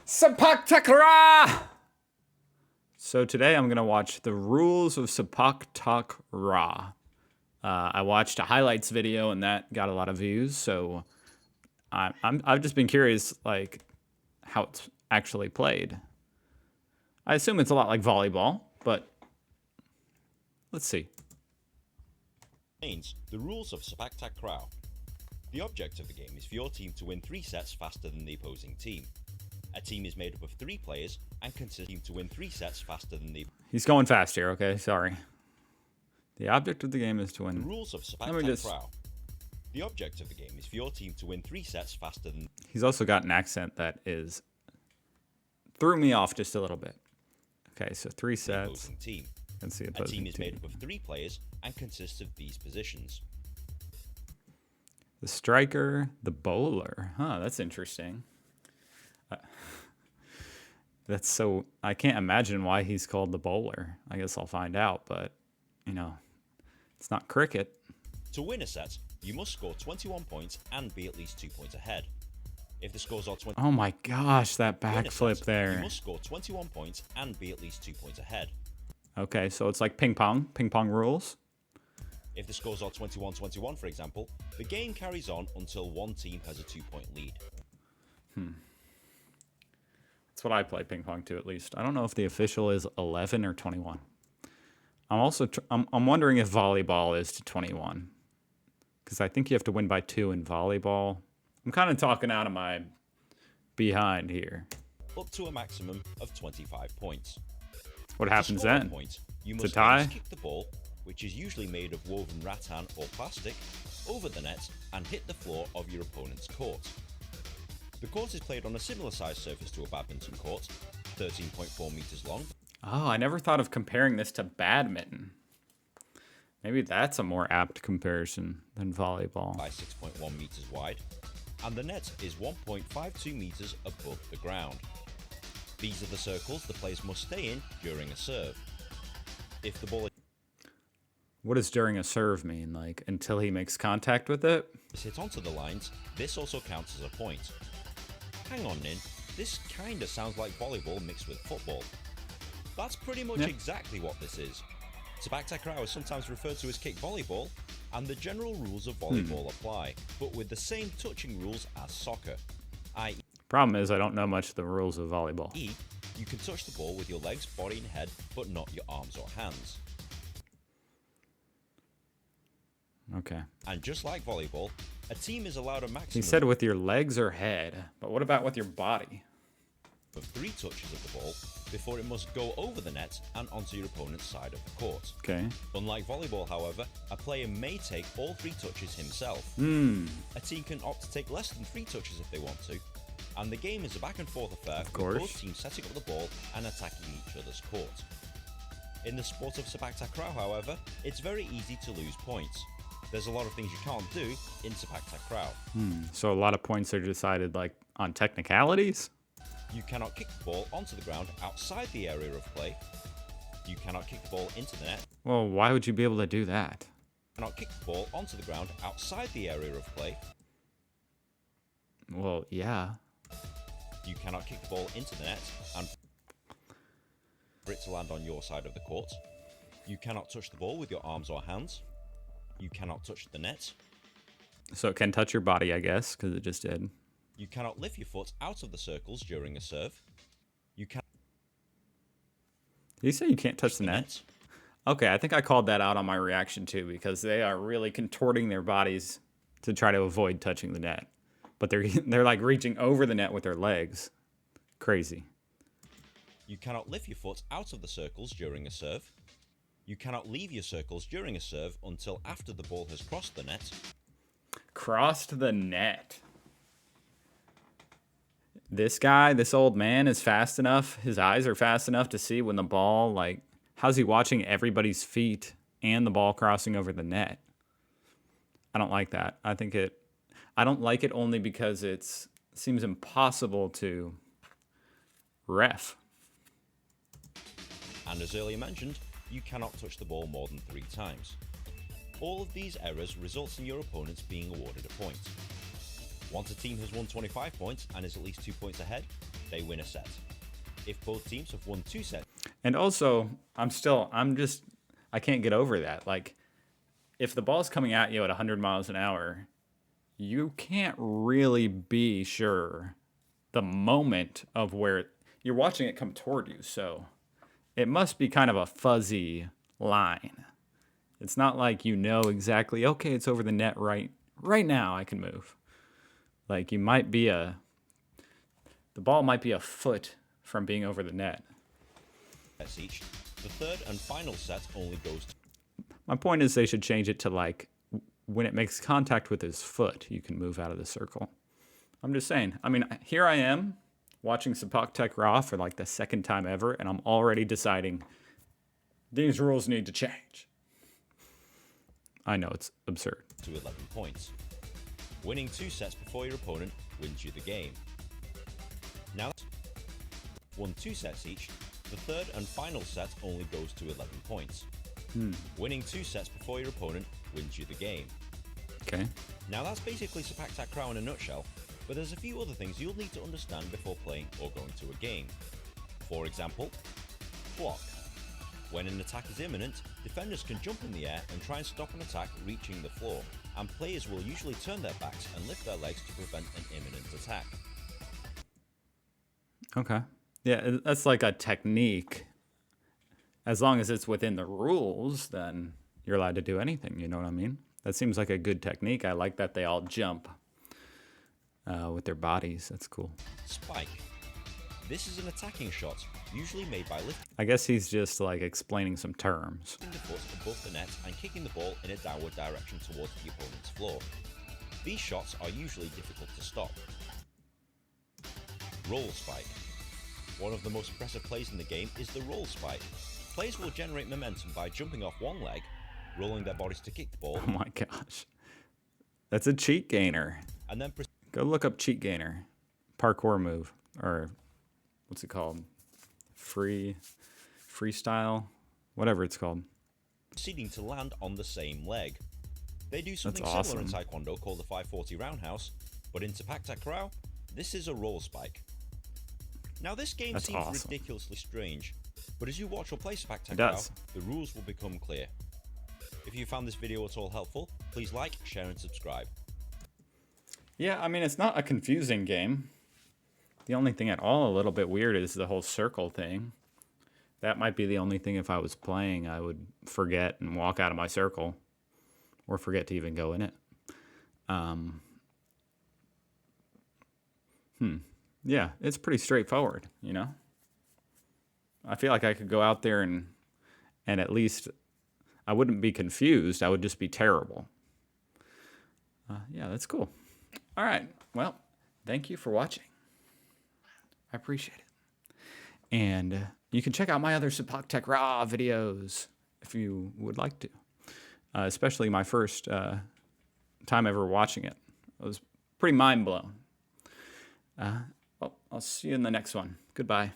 Sepak Takraw! So today I'm going to watch the rules of Sepak Takraw. I watched a highlights video and that got a lot of views, so I've just been curious, like, how it's actually played. I assume it's a lot like volleyball, but let's see. The rules of Sepak Takraw. The object of the game is for your team to win 3 sets faster than the opposing team. A team is made up of 3 players and consists of a team to win 3 sets faster than the... He's going fast here, okay? Sorry. The object of the game is to win... The rules of Sepak Takraw. The object of the game is for your team to win 3 sets faster than... He's also got an accent that is... threw me off just a little bit. Okay, so 3 sets. Team. Let's see, a team is made up of 3 players and consists of these positions. The striker, the bowler. Huh, that's interesting. That's so... I can't imagine why he's called the bowler. I guess I'll find out, but, you know, it's not cricket. To win a set, you must score 21 points and be at least 2 points ahead. If the scores are 20... Oh my gosh, that backflip there. You must score 21 points and be at least 2 points ahead. Okay, so it's like ping pong rules. If the scores are 21-21, for example, the game carries on until one team has a 2-point lead. That's what I play ping pong to, at least. I don't know if the official is 11 or 21. I'm also I'm wondering if volleyball is to 21, because I think you have to win by 2 in volleyball. I'm kind of talking out of my behind here. Up to a maximum of 25 points. What happens then? You it's must a tie? Kick the ball, which is usually made of woven rattan or plastic, over the net and hit the floor of your opponent's court. The court is played on a similar sized surface to a badminton court, 13.4 meters long. Oh, I never thought of comparing this to badminton. Maybe that's a more apt comparison than volleyball. By 6.1 meters wide, and the net is 1.52 meters above the ground. These are the circles the players must stay in during a serve. If the ball What does during a serve mean? Like, until he makes contact with it? is hit onto the lines, this also counts as a point. Hang on, Nin, this kinda sounds like volleyball mixed with football. That's pretty much exactly what this is. Sepak Takraw is sometimes referred to as kick volleyball, and the general rules of volleyball apply, but with the same touching rules as soccer, i.e. Problem is, I don't know much of the rules of volleyball. You can touch the ball with your legs, body, and head, but not your arms or hands. Okay. And just like volleyball, a team is allowed a maximum... He said with your legs or head, but what about with your body? ...of 3 touches of the ball before it must go over the net and onto your opponent's side of the court. Okay. Unlike volleyball, however, a player may take all 3 touches himself. A team can opt to take less than 3 touches if they want to, and the game is a back and forth affair with both teams setting up the ball and attacking each other's court. In the sport of Sepak Takraw, however, it's very easy to lose points. There's a lot of things you can't do in Sepak Takraw. So a lot of points are decided, like, on technicalities? You cannot kick the ball onto the ground outside the area of play. You cannot kick the ball into the net. Well, why would you be able to do that? You cannot kick the ball onto the ground outside the area of play. Well, yeah. You cannot kick the ball into the net and for it to land on your side of the court. You cannot touch the ball with your arms or hands. You cannot touch the net. So it can touch your body, I guess, because it just did. You cannot lift your foot out of the circles during a serve. You can. Did you say you can't touch the net? Okay, I think I called that out on my reaction too, because they are really contorting their bodies to try to avoid touching the net. But they're like reaching over the net with their legs. Crazy. You cannot lift your foot out of the circles during a serve. You cannot leave your circles during a serve until after the ball has crossed the net. Crossed the net. This guy, this old man, is fast enough. His eyes are fast enough to see when the ball, like, how's he watching everybody's feet and the ball crossing over the net? I don't like that. I don't like it only because it seems impossible to ref. And as earlier mentioned, you cannot touch the ball more than 3 times. All of these errors result in your opponents being awarded a point. Once a team has won 25 points and is at least 2 points ahead, they win a set. If both teams have won 2 sets... And also, I can't get over that. Like, if the ball's coming at you at 100 miles an hour, you can't really be sure the moment of where you're watching it come toward you. So it must be kind of a fuzzy line. It's not like you know exactly, okay, it's over the net right now I can move. Like the ball might be a foot from being over the net. Each. The third and final set only goes to... My point is they should change it to like when it makes contact with his foot, you can move out of the circle. I'm just saying. I mean, here I am watching Sepak Takraw for like the second time ever, and I'm already deciding these rules need to change. I know it's absurd. To 11 points. Winning 2 sets before your opponent wins you the game. Now, won 2 sets each, the third and final set only goes to 11 points. Winning 2 sets before your opponent wins you the game. Okay. Now that's basically Sepak Takraw in a nutshell, but there's a few other things you'll need to understand before playing or going to a game. For example, block. When an attack is imminent, defenders can jump in the air and try and stop an attack reaching the floor, and players will usually turn their backs and lift their legs to prevent an imminent attack. Okay. Yeah, that's like a technique. As long as it's within the rules, then you're allowed to do anything, you know what I mean? That seems like a good technique. I like that they all jump with their bodies. That's cool. Spike. This is an attacking shot, usually made by lifting I guess he's just like explaining some terms. the foot above the net and kicking the ball in a downward direction towards the opponent's floor. These shots are usually difficult to stop. Roll spike. One of the most impressive plays in the game is the roll spike. Players will generate momentum by jumping off one leg, rolling their bodies to kick the ball, Oh my gosh. That's a cheat gainer. and then Go look up cheat gainer. Parkour move. Or what's it called? Freestyle? Whatever it's called. proceeding to land on the same leg. They do something That's similar in awesome. Taekwondo called the 540 roundhouse, but in Sepak Takraw, this is a roll spike. Now this game That's seems awesome. ridiculously strange, but as you watch or play Sepak It Takraw, does. the rules will become clear. If you found this video at all helpful, please like, share and subscribe. Yeah, I mean, it's not a confusing game. The only thing at all a little bit weird is the whole circle thing. That might be the only thing if I was playing I would forget and walk out of my circle. Or forget to even go in it. Yeah, it's pretty straightforward, you know? I feel like I could go out there and at least I wouldn't be confused. I would just be terrible. Yeah, that's cool. All right. Well, thank you for watching. I appreciate it. And you can check out my other Sepak Takraw videos if you would like to. Especially my first time ever watching it. I was pretty mind blown. Well, I'll see you in the next one. Goodbye.